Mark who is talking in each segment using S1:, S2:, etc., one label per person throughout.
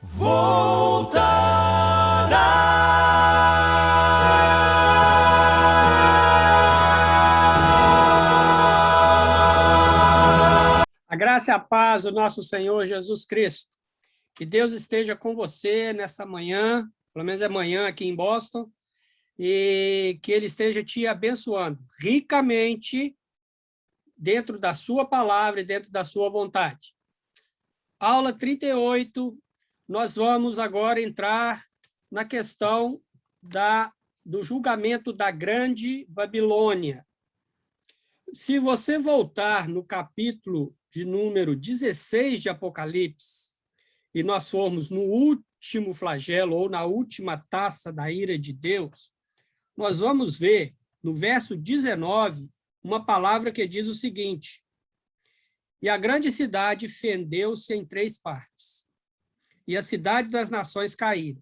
S1: A graça e a paz do nosso Senhor Jesus Cristo. Que Deus esteja com você nessa manhã, pelo menos é manhã aqui em Boston, e que Ele esteja te abençoando ricamente dentro da sua palavra e dentro da sua vontade. Aula 38, nós vamos agora entrar na questão do julgamento da Grande Babilônia. Se você voltar no capítulo de número 16 de Apocalipse, e nós formos no último flagelo, ou na última taça da ira de Deus, nós vamos ver, no verso 19, uma palavra que diz o seguinte: e a grande cidade fendeu-se em 3 partes, e a cidade das nações caíram.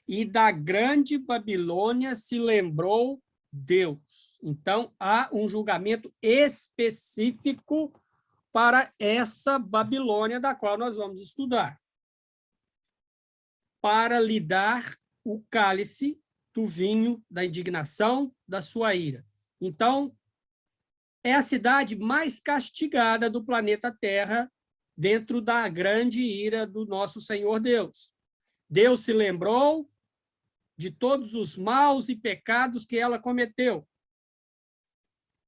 S1: E da grande Babilônia se lembrou Deus. Então, há um julgamento específico para essa Babilônia da qual nós vamos estudar, para lhe dar o cálice do vinho da indignação da sua ira. Então, é a cidade mais castigada do planeta Terra dentro da grande ira do nosso Senhor Deus. Deus se lembrou de todos os maus e pecados que ela cometeu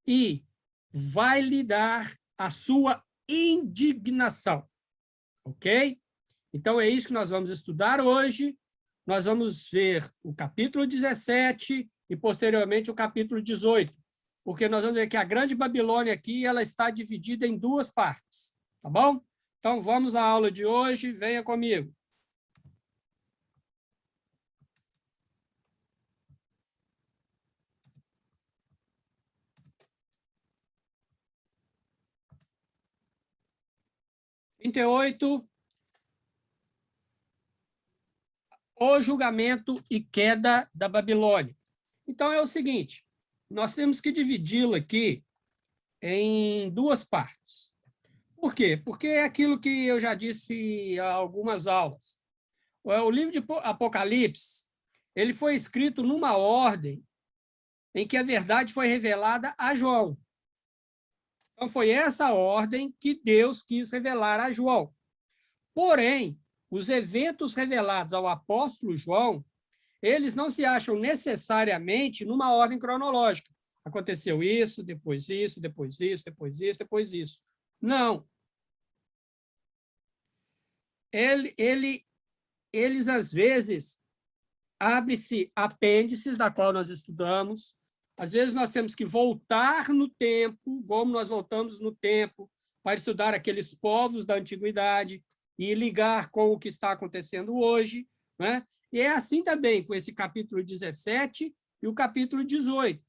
S1: e vai lhe dar a sua indignação, ok? Então, é isso que nós vamos estudar hoje. Nós vamos ver o capítulo 17 e, posteriormente, o capítulo 18, porque nós vamos ver que a Grande Babilônia aqui ela está dividida em 2 partes, tá bom? Então, vamos à aula de hoje, venha comigo. O julgamento e queda da Babilônia. Então, é o seguinte, nós temos que dividi-lo aqui em 2 partes. Por quê? Porque é aquilo que eu já disse há algumas aulas. O livro de Apocalipse, ele foi escrito numa ordem em que a verdade foi revelada a João. Então, foi essa ordem que Deus quis revelar a João. Porém, os eventos revelados ao apóstolo João, eles não se acham necessariamente numa ordem cronológica. Aconteceu isso, depois isso, depois isso, depois isso, depois isso. Não. Eles, às vezes, abre-se apêndices, da qual nós estudamos. Às vezes, nós temos que voltar no tempo, como nós voltamos no tempo, para estudar aqueles povos da antiguidade e ligar com o que está acontecendo hoje, né? E é assim também com esse capítulo 17 e o capítulo 18.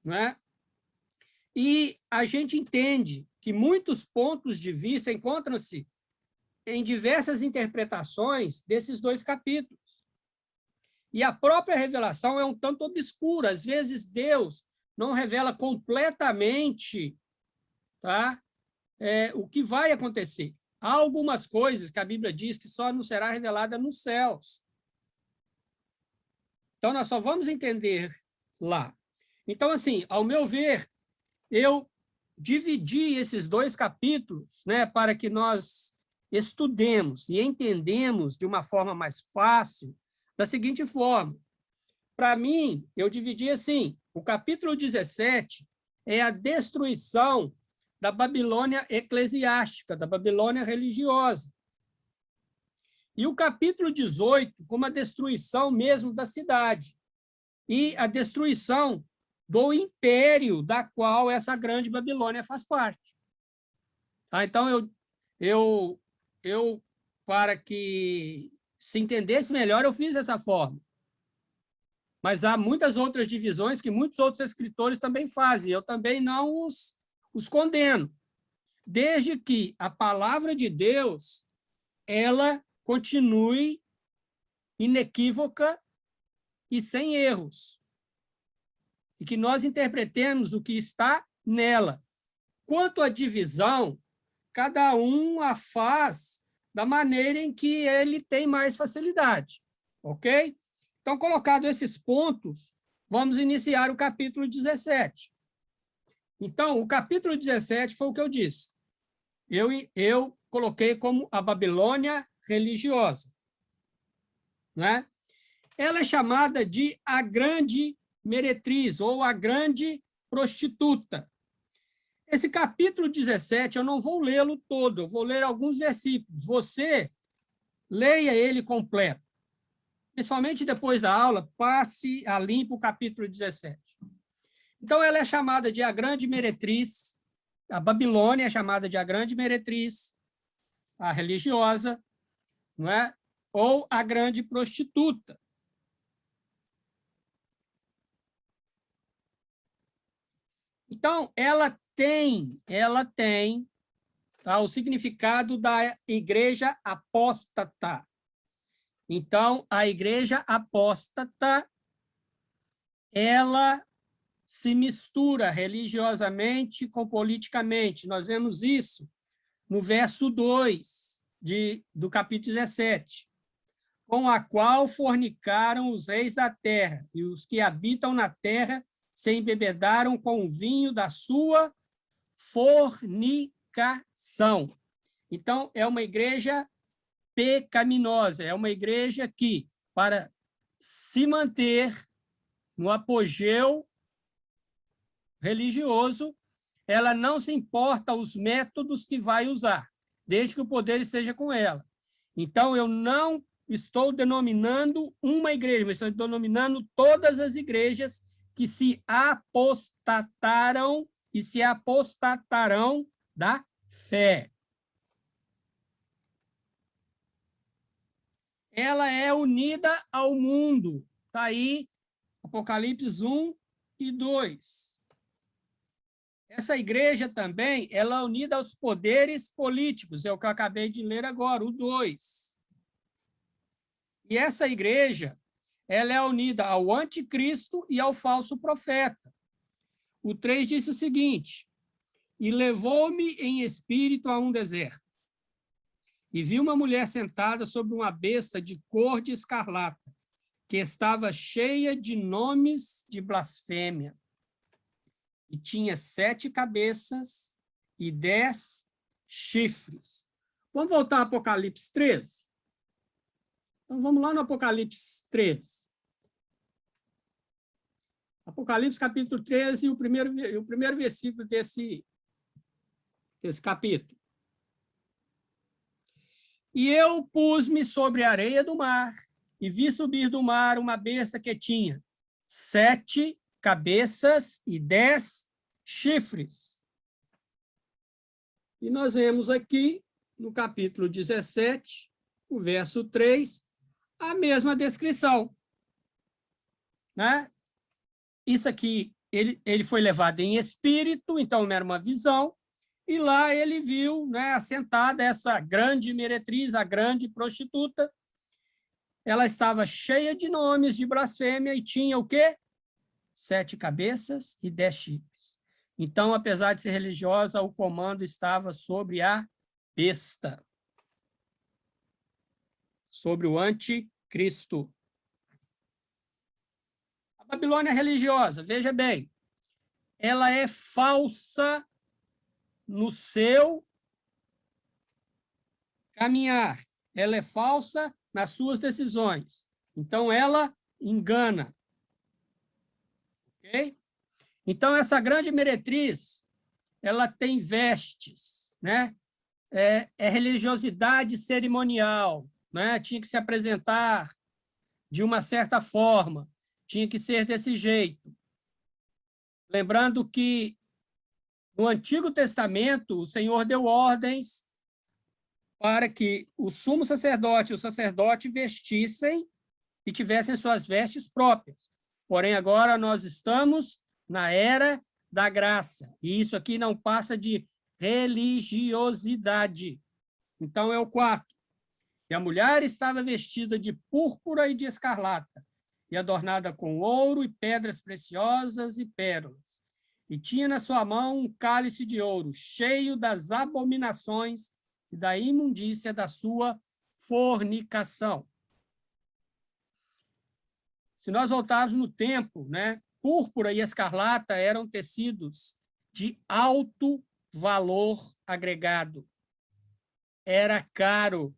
S1: Né? E a gente entende que muitos pontos de vista encontram-se em diversas interpretações desses 2 capítulos. E a própria revelação é um tanto obscura. Às vezes, Deus não revela completamente, tá? O que vai acontecer. Há algumas coisas que a Bíblia diz que só nos será revelada nos céus. Então, nós só vamos entender lá. Então, assim, ao meu ver, eu dividi esses 2 capítulos, né, para que nós estudemos e entendemos de uma forma mais fácil, da seguinte forma. Para mim, eu dividi assim, o capítulo 17 é a destruição da Babilônia eclesiástica, da Babilônia religiosa. E o capítulo 18, como a destruição mesmo da cidade. E a destruição do império da qual essa grande Babilônia faz parte. Tá? Então, eu, para que se entendesse melhor, eu fiz dessa forma. Mas há muitas outras divisões que muitos outros escritores também fazem. Eu também não os condeno. Desde que a palavra de Deus ela continue inequívoca e sem erros. E que nós interpretemos o que está nela. Quanto à divisão, cada um a faz da maneira em que ele tem mais facilidade, ok? Então, colocado esses pontos, vamos iniciar o capítulo 17. Então, o capítulo 17 foi o que eu disse. Eu coloquei como a Babilônia religiosa, né? Ela é chamada de a grande meretriz, ou a grande prostituta. Esse capítulo 17, eu não vou lê-lo todo, eu vou ler alguns versículos. Você leia ele completo. Principalmente depois da aula, passe a limpo o capítulo 17. Então, ela é chamada de a grande meretriz, a Babilônia é chamada de a grande meretriz, a religiosa, não é? Ou a grande prostituta. Então, ela tem o significado da igreja apóstata. Então, a igreja apóstata, ela se mistura religiosamente com politicamente. Nós vemos isso no verso 2 do capítulo 17. Com a qual fornicaram os reis da terra, e os que habitam na terra se embebedaram com o vinho da sua fornicação. Então, é uma igreja pecaminosa, é uma igreja que, para se manter no apogeu religioso, ela não se importa os métodos que vai usar, desde que o poder esteja com ela. Então, eu não estou denominando uma igreja, mas estou denominando todas as igrejas que se apostataram e se apostatarão da fé. Ela é unida ao mundo. Está aí, Apocalipse 1 e 2. Essa igreja também, ela é unida aos poderes políticos, é o que eu acabei de ler agora, o 2. E essa igreja, ela é unida ao anticristo e ao falso profeta. O 3 disse o seguinte: e levou-me em espírito a um deserto, e vi uma mulher sentada sobre uma besta de cor de escarlata, que estava cheia de nomes de blasfêmia, e tinha 7 cabeças e 10 chifres. Vamos voltar ao Apocalipse 13? Então, vamos lá no Apocalipse 13. Apocalipse, capítulo 13, o primeiro versículo desse capítulo. E eu pus-me sobre a areia do mar, e vi subir do mar uma besta que tinha 7 cabeças e 10 chifres. E nós vemos aqui, no capítulo 17, o verso 3, a mesma descrição, né? Isso aqui, ele foi levado em espírito, então não era uma visão, e lá ele viu, né, assentada essa grande meretriz, a grande prostituta. Ela estava cheia de nomes de blasfêmia e tinha o quê? 7 cabeças e 10 chifres. Então, apesar de ser religiosa, o comando estava sobre a besta, sobre o anticristo. A Babilônia religiosa, veja bem, ela é falsa no seu caminhar, ela é falsa nas suas decisões. Então, ela engana. Ok? Então, essa grande meretriz, ela tem vestes, né? É religiosidade cerimonial, né? Tinha que se apresentar de uma certa forma, tinha que ser desse jeito. Lembrando que no Antigo Testamento, o Senhor deu ordens para que o sumo sacerdote e o sacerdote vestissem e tivessem suas vestes próprias. Porém, agora nós estamos na era da graça, e isso aqui não passa de religiosidade. Então, é o 4. E a mulher estava vestida de púrpura e de escarlata, e adornada com ouro e pedras preciosas e pérolas. E tinha na sua mão um cálice de ouro, cheio das abominações e da imundícia da sua fornicação. Se nós voltarmos no tempo, né, púrpura e escarlata eram tecidos de alto valor agregado. Era caro.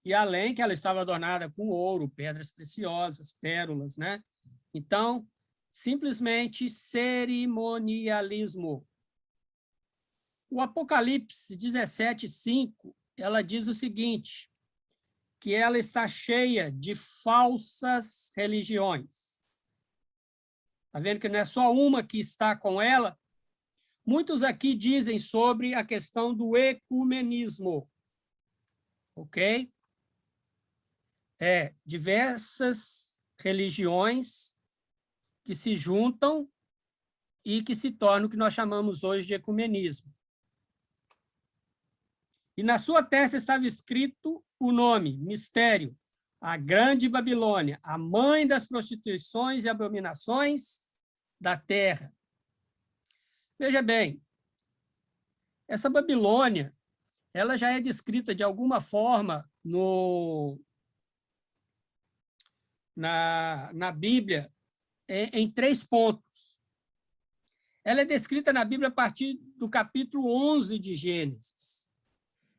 S1: E além que ela estava adornada com ouro, pedras preciosas, pérolas, né? Então, simplesmente cerimonialismo. O Apocalipse 17:5, ela diz o seguinte, que ela está cheia de falsas religiões. Está vendo que não é só uma que está com ela? Muitos aqui dizem sobre a questão do ecumenismo, ok? Diversas religiões que se juntam e que se tornam o que nós chamamos hoje de ecumenismo. E na sua testa estava escrito o nome, mistério, a Grande Babilônia, a mãe das prostituições e abominações da terra. Veja bem, essa Babilônia, ela já é descrita de alguma forma na Bíblia em 3 pontos. Ela é descrita na Bíblia a partir do capítulo 11 de Gênesis.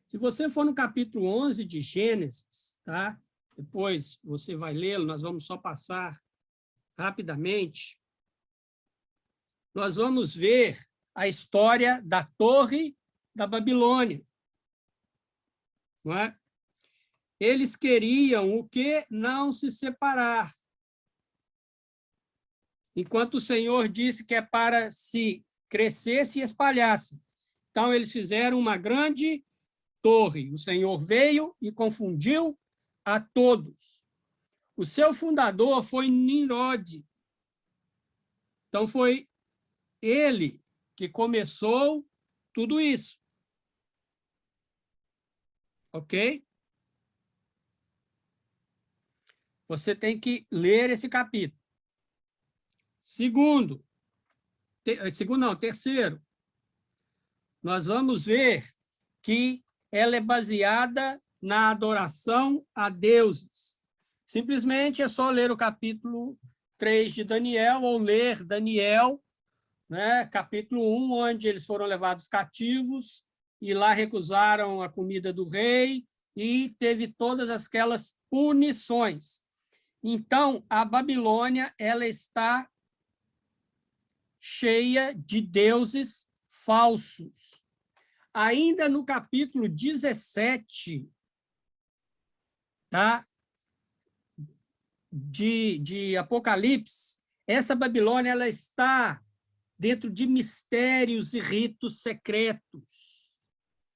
S1: Se você for no capítulo 11 de Gênesis, tá? Depois você vai lê-lo, nós vamos só passar rapidamente. Nós vamos ver a história da Torre da Babilônia. Não é? Eles queriam o quê? Não se separar. Enquanto o Senhor disse que é para se crescesse e espalhasse. Então, eles fizeram uma grande torre. O Senhor veio e confundiu a todos. O seu fundador foi Nimrod. Então, foi ele que começou tudo isso. Ok? Você tem que ler esse capítulo. Terceiro, nós vamos ver que ela é baseada na adoração a deuses. Simplesmente é só ler o capítulo 3 de Daniel, ou ler Daniel, né, capítulo 1, onde eles foram levados cativos e lá recusaram a comida do rei e teve todas aquelas punições. Então, a Babilônia, ela está cheia de deuses falsos. Ainda no capítulo 17, tá? de Apocalipse, essa Babilônia ela está dentro de mistérios e ritos secretos,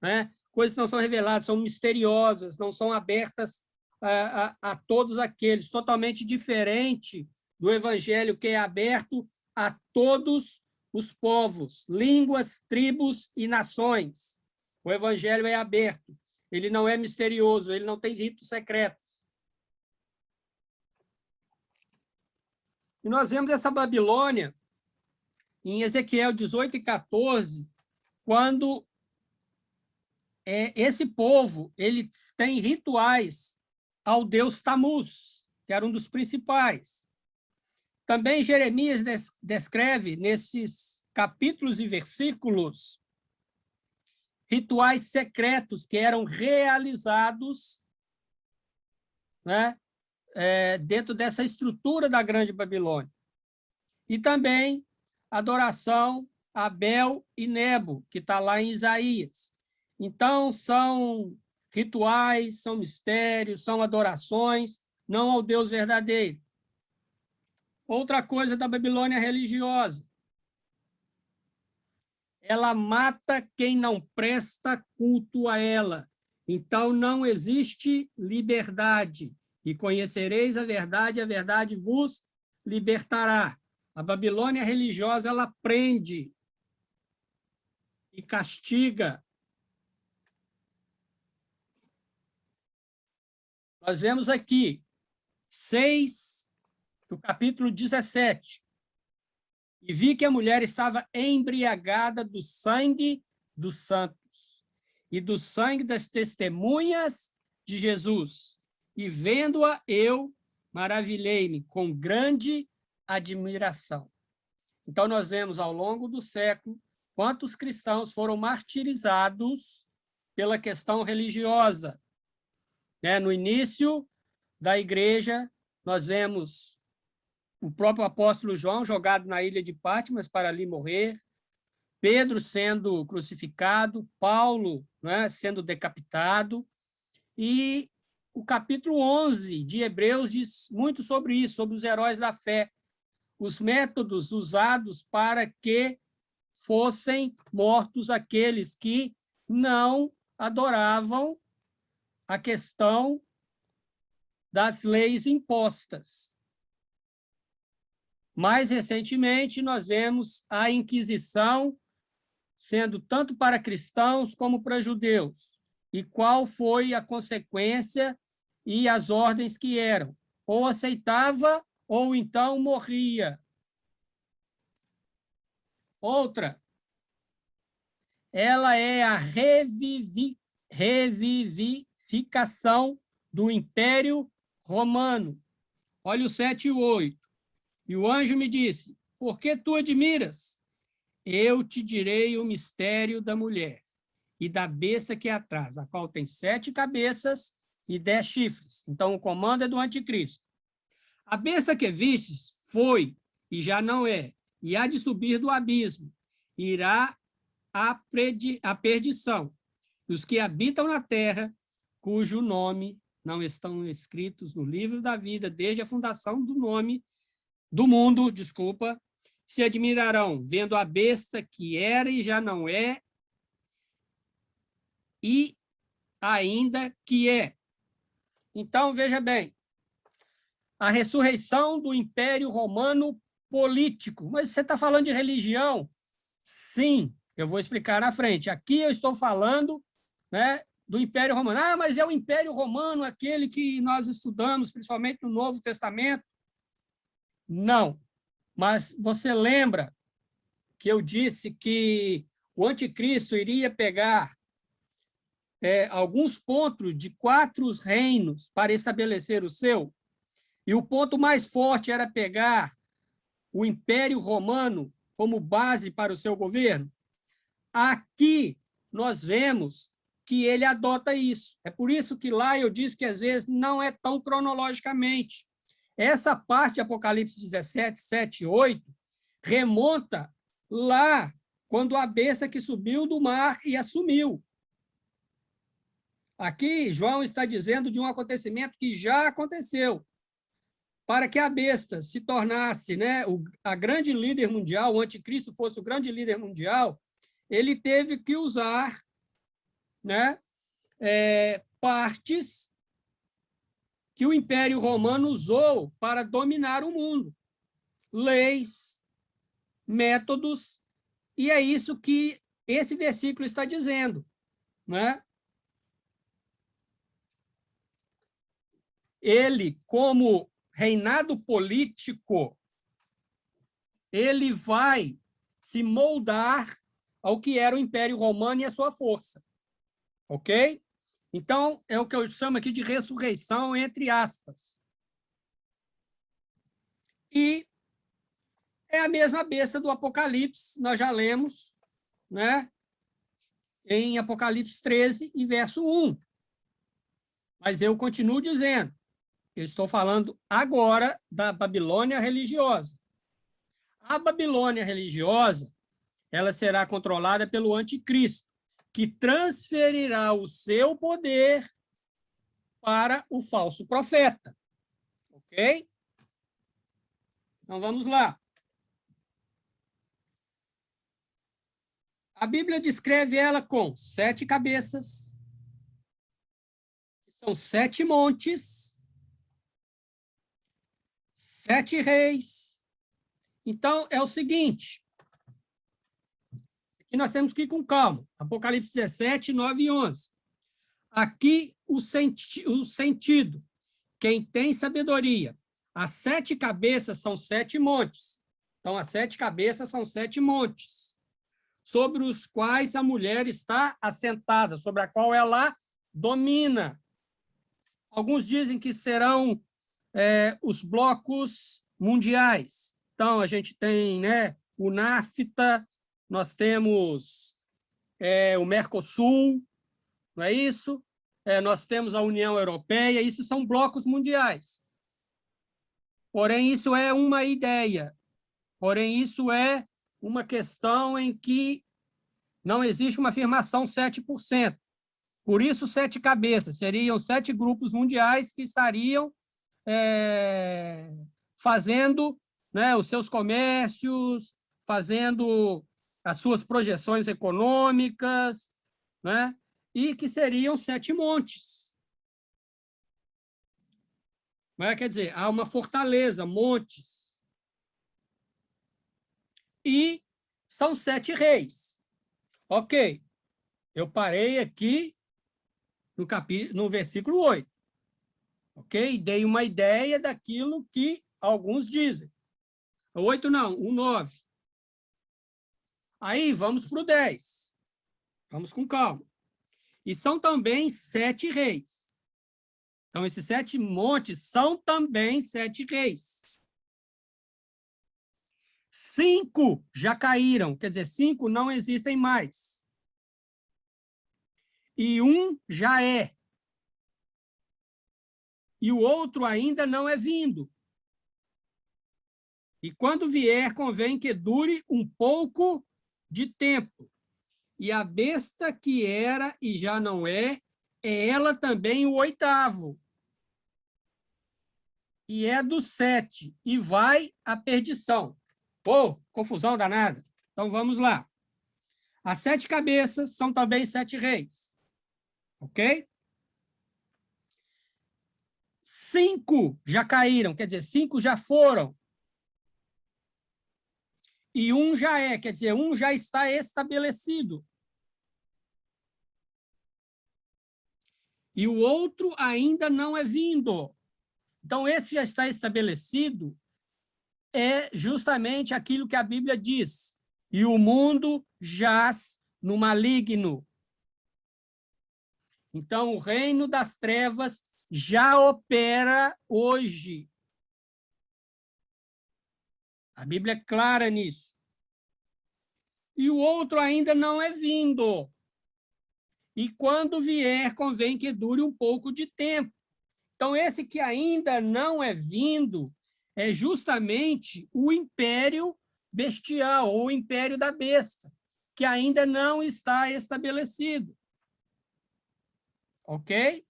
S1: né? Coisas que não são reveladas, são misteriosas, não são abertas a todos aqueles, totalmente diferente do evangelho que é aberto a todos os povos, línguas, tribos e nações. O evangelho é aberto, ele não é misterioso, ele não tem ritos secretos. E nós vemos essa Babilônia em Ezequiel 18:14, quando esse povo ele tem rituais ao deus Tamuz, que era um dos principais. Também Jeremias descreve, nesses capítulos e versículos, rituais secretos que eram realizados, né, dentro dessa estrutura da Grande Babilônia. E também adoração a Bel e Nebo, que está lá em Isaías. Então, são rituais, são mistérios, são adorações, não ao Deus verdadeiro. Outra coisa da Babilônia religiosa. Ela mata quem não presta culto a ela. Então, não existe liberdade. E conhecereis a verdade vos libertará. A Babilônia religiosa, ela prende e castiga. Nós vemos aqui, 6, do capítulo 17. E vi que a mulher estava embriagada do sangue dos santos e do sangue das testemunhas de Jesus. E vendo-a, eu maravilhei-me com grande admiração. Então, nós vemos ao longo do século quantos cristãos foram martirizados pela questão religiosa. No início da igreja, nós vemos o próprio apóstolo João jogado na ilha de Patmos para ali morrer, Pedro sendo crucificado, Paulo, sendo decapitado, e o capítulo 11 de Hebreus diz muito sobre isso, sobre os heróis da fé, os métodos usados para que fossem mortos aqueles que não adoravam a questão das leis impostas. Mais recentemente, nós vemos a Inquisição sendo tanto para cristãos como para judeus. E qual foi a consequência e as ordens que eram? Ou aceitava, ou então morria. Outra, ela é a revivificação do Império Romano. Olha o 7 e o 8. E o anjo me disse, por que tu admiras? Eu te direi o mistério da mulher e da besta que é atrás, a qual tem 7 cabeças e 10 chifres. Então, o comando é do anticristo. A besta que vistes foi e já não é, e há de subir do abismo, irá à perdição. E os que habitam na terra, cujo nome não estão escritos no livro da vida desde a fundação do mundo, se admirarão, vendo a besta que era e já não é, e ainda que é. Então, veja bem, a ressurreição do Império Romano político. Mas você está falando de religião? Sim, eu vou explicar na frente. Aqui eu estou falando do Império Romano. Ah, mas é o Império Romano, aquele que nós estudamos, principalmente no Novo Testamento? Não. Mas você lembra que eu disse que o anticristo iria pegar alguns pontos de 4 reinos para estabelecer o seu? E o ponto mais forte era pegar o Império Romano como base para o seu governo? Aqui nós vemos que ele adota isso. É por isso que lá eu disse que às vezes não é tão cronologicamente. Essa parte de Apocalipse 17, 7 e 8 remonta lá quando a besta que subiu do mar e assumiu. Aqui João está dizendo de um acontecimento que já aconteceu. Para que a besta se tornasse a grande líder mundial, o anticristo fosse o grande líder mundial, ele teve que usar partes que o Império Romano usou para dominar o mundo. Leis, métodos, e é isso que esse versículo está dizendo. Ele, como reinado político, ele vai se moldar ao que era o Império Romano e a sua força. Ok? Então, é o que eu chamo aqui de ressurreição, entre aspas. E é a mesma besta do Apocalipse, nós já lemos, em Apocalipse 13 e verso 1. Mas eu continuo dizendo, eu estou falando agora da Babilônia religiosa. A Babilônia religiosa, ela será controlada pelo anticristo, que transferirá o seu poder para o falso profeta. Ok? Então, vamos lá. A Bíblia descreve ela com 7 cabeças, que são 7 montes, 7 reis. Então, é o seguinte, aqui nós temos que ir com calma. Apocalipse 17, 9 e 11. Aqui o sentido. Quem tem sabedoria. As 7 cabeças são 7 montes. Então, as 7 cabeças são 7 montes. sobre os quais a mulher está assentada, sobre a qual ela domina. Alguns dizem que serão os blocos mundiais. Então, a gente tem, né, o NAFTA, nós temos o Mercosul, não é isso? Nós temos a União Europeia, isso são blocos mundiais. Porém, isso é uma ideia. Porém, isso é uma questão em que não existe uma afirmação 7%. Por isso, 7 cabeças. Seriam 7 grupos mundiais que estariam fazendo, né, os seus comércios, fazendo as suas projeções econômicas, né, e que seriam 7 montes. Quer dizer, há uma fortaleza, montes. E são 7 reis. Ok, eu parei aqui no versículo 8. Ok? Dei uma ideia daquilo que alguns dizem. 8 não, o 9. Aí vamos para o 10. Vamos com calma. E são também 7 reis. Então, esses 7 montes são também 7 reis. 5 já caíram, quer dizer, 5 não existem mais. E 1 já é. E o outro ainda não é vindo. E quando vier, convém que dure um pouco de tempo. E a besta que era e já não é ela também o 8º. E é do 7, e vai à perdição. Confusão danada. Então, vamos lá. As 7 cabeças são também 7 reis. Ok? 5 já caíram, quer dizer, 5 já foram. E 1 já é, quer dizer, 1 já está estabelecido. E o outro ainda não é vindo. Então, esse já está estabelecido, é justamente aquilo que a Bíblia diz. E o mundo jaz no maligno. Então, o reino das trevas já opera hoje. A Bíblia é clara nisso. E o outro ainda não é vindo. E quando vier, convém que dure um pouco de tempo. Então, esse que ainda não é vindo é justamente o império bestial, ou o império da besta, que ainda não está estabelecido. Ok?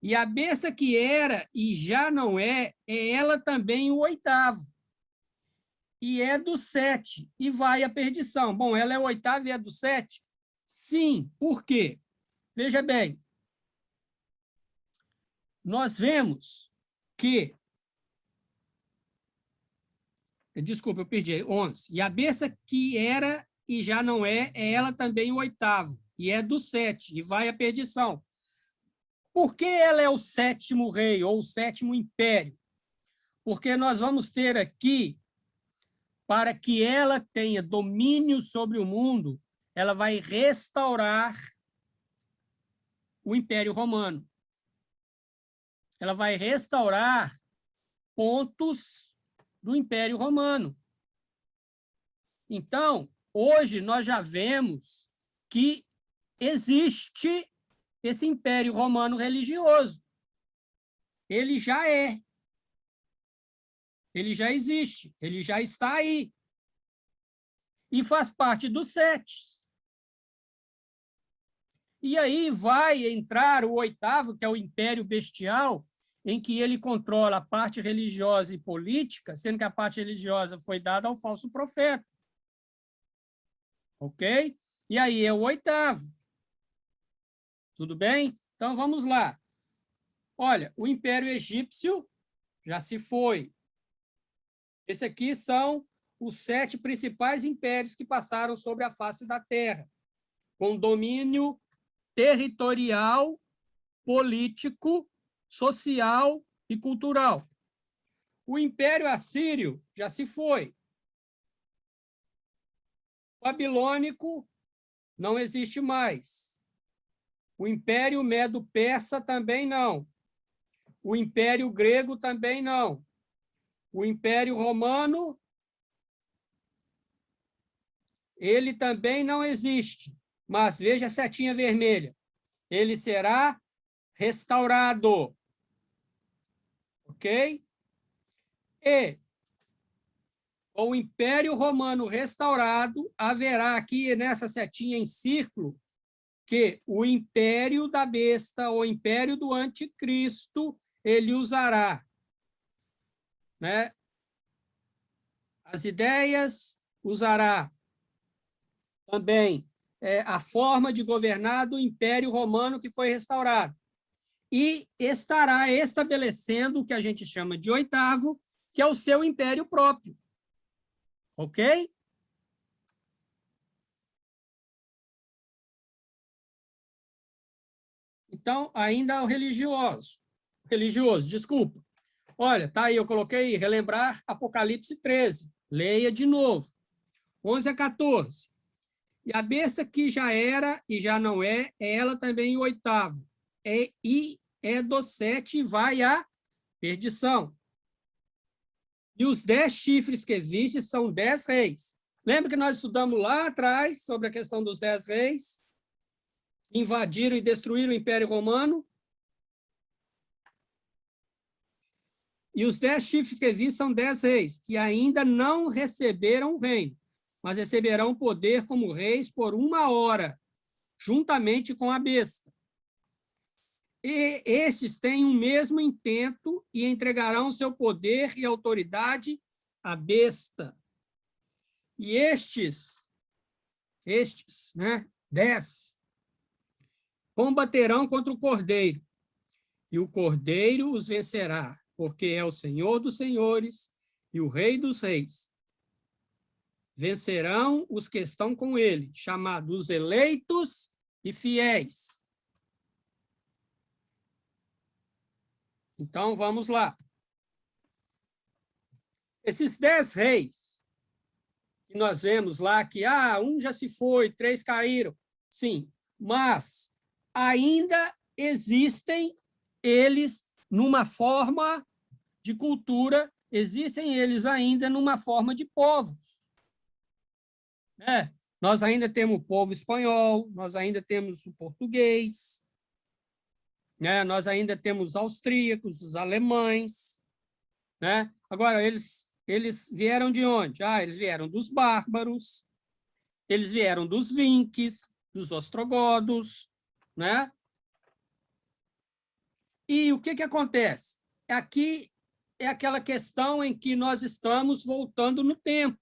S1: E a besta que era e já não é ela também o 8º. E é do 7, e vai à perdição. Bom, ela é o 8º e é do 7? Sim, por quê? Veja bem, nós vemos que... Desculpa, eu perdi, 11. E a besta que era e já não é ela também o 8º, e é do 7, e vai à perdição. Por que ela é o 7º rei, ou o 7º império? Porque nós vamos ter aqui, para que ela tenha domínio sobre o mundo, ela vai restaurar o Império Romano. Ela vai restaurar pontos do Império Romano. Então, hoje nós já vemos que existe esse Império Romano religioso. Ele já é. Ele já existe. Ele já está aí. E faz parte dos 7. E aí vai entrar o 8º, que é o Império Bestial, em que ele controla a parte religiosa e política, sendo que a parte religiosa foi dada ao falso profeta. Ok? E aí é o 8º. Tudo bem? Então, vamos lá. Olha, o Império Egípcio já se foi. Esse aqui são os 7 principais impérios que passaram sobre a face da Terra, com domínio territorial, político, social e cultural. O Império Assírio já se foi. babilônico não existe mais. O Império Medo-Persa também não. O Império Grego também não. O Império Romano, ele também não existe. Mas veja a setinha vermelha. Ele será restaurado. Ok? E o Império Romano restaurado, haverá aqui nessa setinha em círculo que o império da besta, o império do anticristo, ele usará, né, as ideias, usará também a forma de governar do Império Romano que foi restaurado. E estará estabelecendo o que a gente chama de oitavo, que é o seu império próprio. Ok? Então, ainda o religioso. Religioso, desculpa. Olha, tá aí, eu coloquei relembrar Apocalipse 13. Leia de novo. 11 a 14. E a besta que já era e já não é ela também o oitavo. E é do 7 e vai à perdição. E os 10 chifres que existem são 10 reis. Lembra que nós estudamos lá atrás sobre a questão dos 10 reis? Invadiram e destruíram o Império Romano? E os 10 chifres que existem são 10 reis, que ainda não receberam o reino, mas receberão poder como reis por 1 hora, juntamente com a besta. E estes têm o mesmo intento e entregarão seu poder e autoridade à besta. E estes, né, 10, combaterão contra o Cordeiro, e o Cordeiro os vencerá, porque é o Senhor dos senhores e o Rei dos reis. Vencerão os que estão com ele, chamados eleitos e fiéis. Então, vamos lá. Esses 10 reis que nós vemos lá, que um já se foi, 3 caíram. Sim, mas ainda existem eles numa forma de cultura, existem eles ainda numa forma de povos. Nós ainda temos o povo espanhol, nós ainda temos o português, nós ainda temos os austríacos, os alemães. Agora, eles vieram de onde? Eles vieram dos bárbaros, eles vieram dos vinques, dos ostrogodos. E o que acontece? Aqui é aquela questão em que nós estamos voltando no tempo,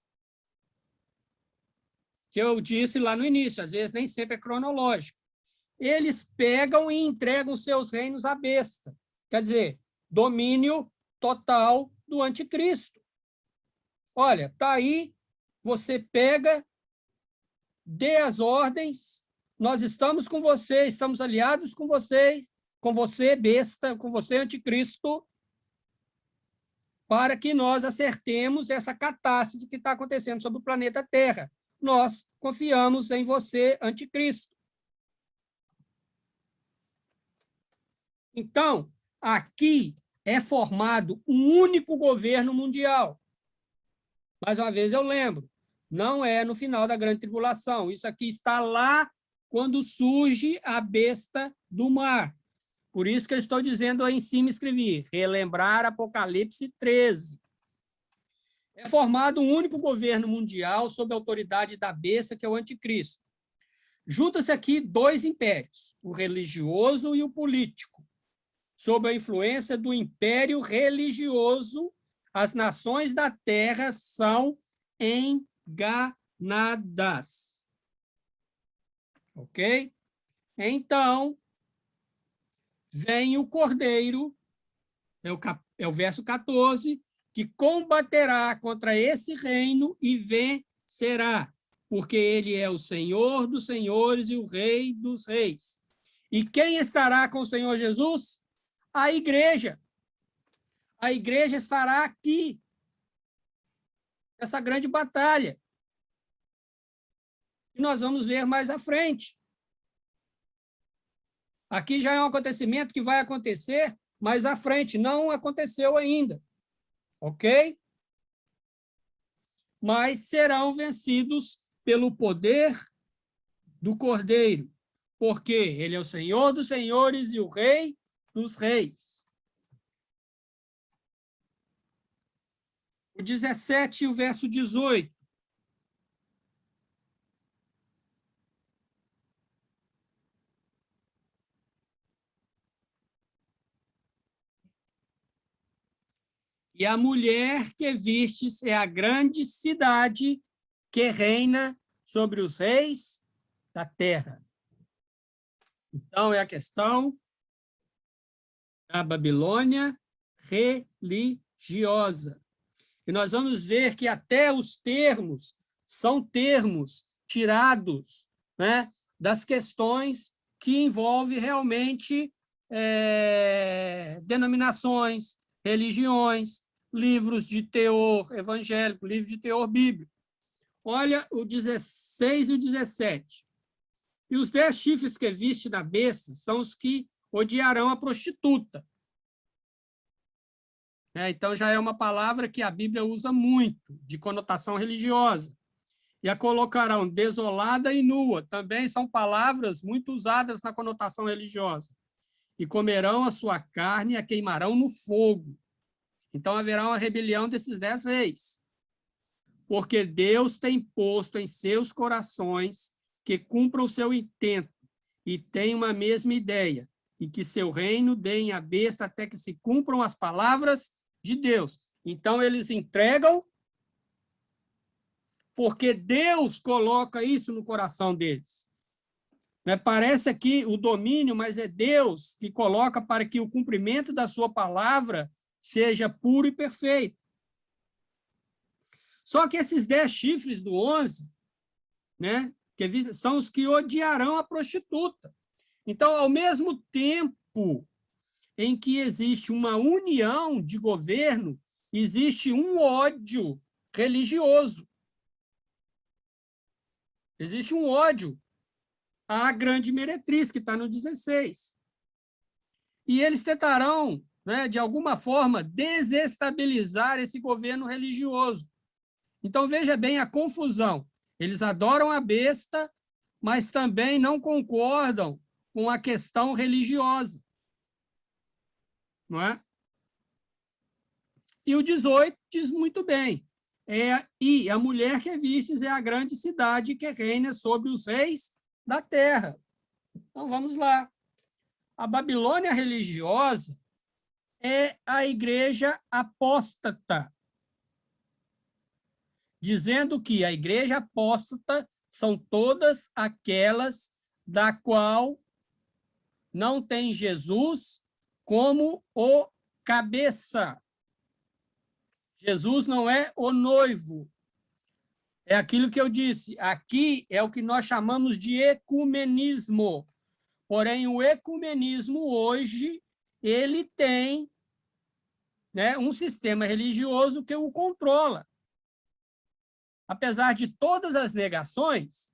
S1: que eu disse lá no início, às vezes nem sempre é cronológico. Eles pegam e entregam seus reinos à besta. Quer dizer, domínio total do anticristo. Olha, está aí, você pega, dê as ordens, nós estamos com você, estamos aliados com você, besta, com você, anticristo, para que nós acertemos essa catástrofe que está acontecendo sobre o planeta Terra. Nós confiamos em você, anticristo. Então, aqui é formado um único governo mundial. Mais uma vez eu lembro, não é no final da grande tribulação. Isso aqui está lá quando surge a besta do mar. Por isso que eu estou dizendo aí em cima, escrevi, relembrar Apocalipse 13. É formado um único governo mundial sob a autoridade da besta, que é o anticristo. Juntam-se aqui 2 impérios, o religioso e o político. Sob a influência do império religioso, as nações da terra são enganadas. Ok? Então, vem o Cordeiro, é o verso 14, que combaterá contra esse reino e vencerá, porque ele é o Senhor dos senhores e o Rei dos reis. E quem estará com o Senhor Jesus? A igreja. A igreja estará aqui, essa grande batalha. que nós vamos ver mais à frente. Aqui já é um acontecimento que vai acontecer mais à frente, não aconteceu ainda, ok? Mas serão vencidos pelo poder do Cordeiro, porque ele é o Senhor dos senhores e o Rei dos reis. O 17 e o verso 18. E a mulher que vistes é a grande cidade que reina sobre os reis da terra. Então, é a questão da Babilônia religiosa. E nós vamos ver que até os termos são termos tirados, né, das questões que envolvem realmente denominações, religiões, livros de teor evangélico, livros de teor bíblico. Olha o 16 e o 17. E os 10 chifres que viste da besta são os que odiarão a prostituta. Então, já é uma palavra que a Bíblia usa muito, de conotação religiosa. E a colocarão desolada e nua. Também são palavras muito usadas na conotação religiosa. E comerão a sua carne e a queimarão no fogo. Então, haverá uma rebelião desses 10 reis. Porque Deus tem posto em seus corações que cumpram o seu intento e tenham uma mesma ideia, e que seu reino deem a besta até que se cumpram as palavras de Deus. Então, eles entregam porque Deus coloca isso no coração deles. Parece aqui o domínio, mas é Deus que coloca para que o cumprimento da sua palavra seja puro e perfeito. Só que esses 10 chifres do 11, que são os que odiarão a prostituta. Então, ao mesmo tempo em que existe uma união de governo, existe um ódio religioso. Existe um ódio à grande meretriz, que está no 16. E eles tentarão, de alguma forma, desestabilizar esse governo religioso. Então, veja bem a confusão. Eles adoram a besta, mas também não concordam com a questão religiosa. Não é? E o 18 diz muito bem. E a mulher que vistes é a grande cidade que reina sobre os reis da terra. Então, vamos lá. A Babilônia religiosa é a igreja apóstata, dizendo que a igreja apóstata são todas aquelas da qual não tem Jesus como o cabeça. Jesus não é o noivo. É aquilo que eu disse. Aqui é o que nós chamamos de ecumenismo. Porém, o ecumenismo hoje, ele tem um sistema religioso que o controla. Apesar de todas as negações,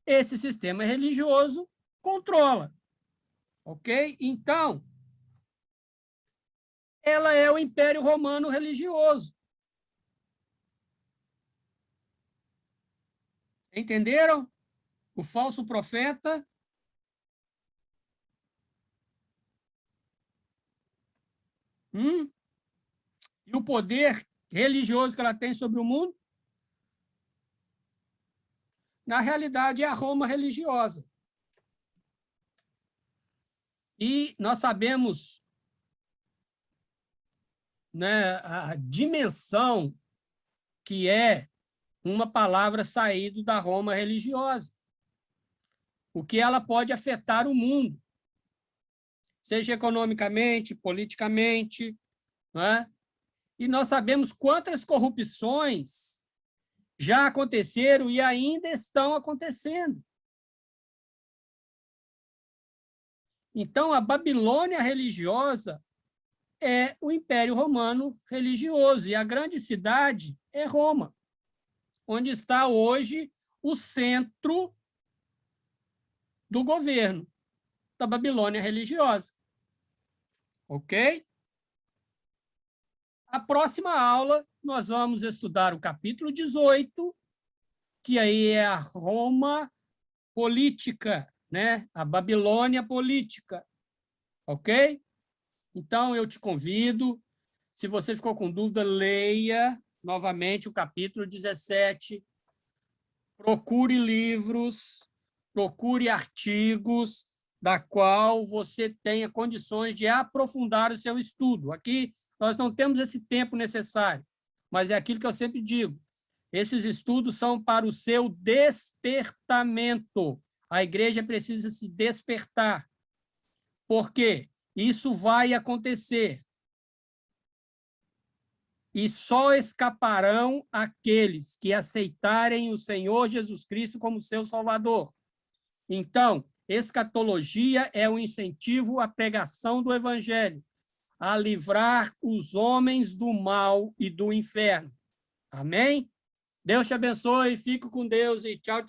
S1: esse sistema religioso controla. Ok? Então, ela é o Império Romano religioso. Entenderam? O falso profeta. E o poder religioso que ela tem sobre o mundo? Na realidade, é a Roma religiosa. E nós sabemos a dimensão que é uma palavra saída da Roma religiosa. O que ela pode afetar o mundo, seja economicamente, politicamente, E nós sabemos quantas corrupções já aconteceram e ainda estão acontecendo. Então, a Babilônia religiosa é o Império Romano religioso, e a grande cidade é Roma, onde está hoje o centro do governo da Babilônia religiosa. Ok? A próxima aula, nós vamos estudar o capítulo 18, que aí é a Roma política, né? A Babilônia política. Ok? Então, eu te convido, se você ficou com dúvida, leia novamente o capítulo 17, procure livros, procure artigos da qual você tenha condições de aprofundar o seu estudo. Aqui, nós não temos esse tempo necessário, mas é aquilo que eu sempre digo, esses estudos são para o seu despertamento. A igreja precisa se despertar. Por quê? Isso vai acontecer. E só escaparão aqueles que aceitarem o Senhor Jesus Cristo como seu Salvador. Então, escatologia é um incentivo à pregação do Evangelho, a livrar os homens do mal e do inferno. Amém? Deus te abençoe, fico com Deus e tchau.